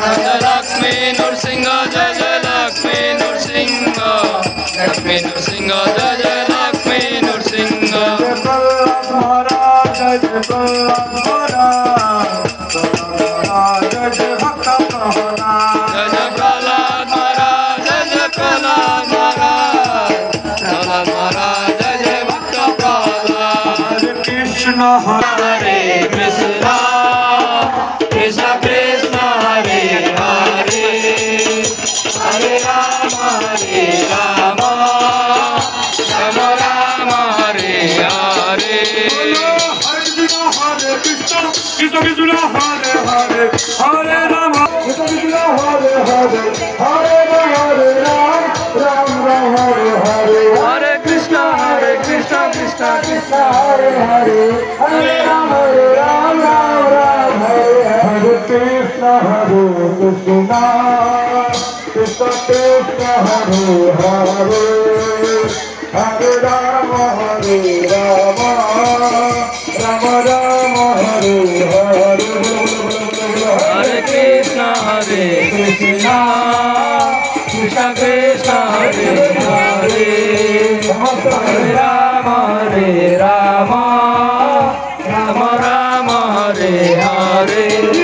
जय लक्ष्मी नृसिंह जय जय लक्ष्मी नृसिंह लक्ष्मी नृसिंह जय जय लक्ष्मी नृसिंह महाराज जय महाराज जय भक्त प्रहलाद जय जय प्रहलाद महाराज जय जय प्रहलाद महाराज जय जय भक्त प्रहलाद हरे कृष्ण हरे कृष्ण कृष्ण कृष्ण हरे हरे हरे राम राम राम हरे हरे हरे कृष्ण कृष्ण कृष्ण हरे हरे हरे राम कृष्ण कृष्ण हरे हरे हरे राम राम राम हरे हरे हरे कृष्ण कृष्ण कृष्ण हरे हरे हरे राम राम राम हरे हरे कृष्ण कृष्ण कृष्ण हरे हरे हरे राम राम राम हरे हरे हरे कृष्ण कृष्ण कृष्ण हरे हरे हरे राम राम राम हरे हरे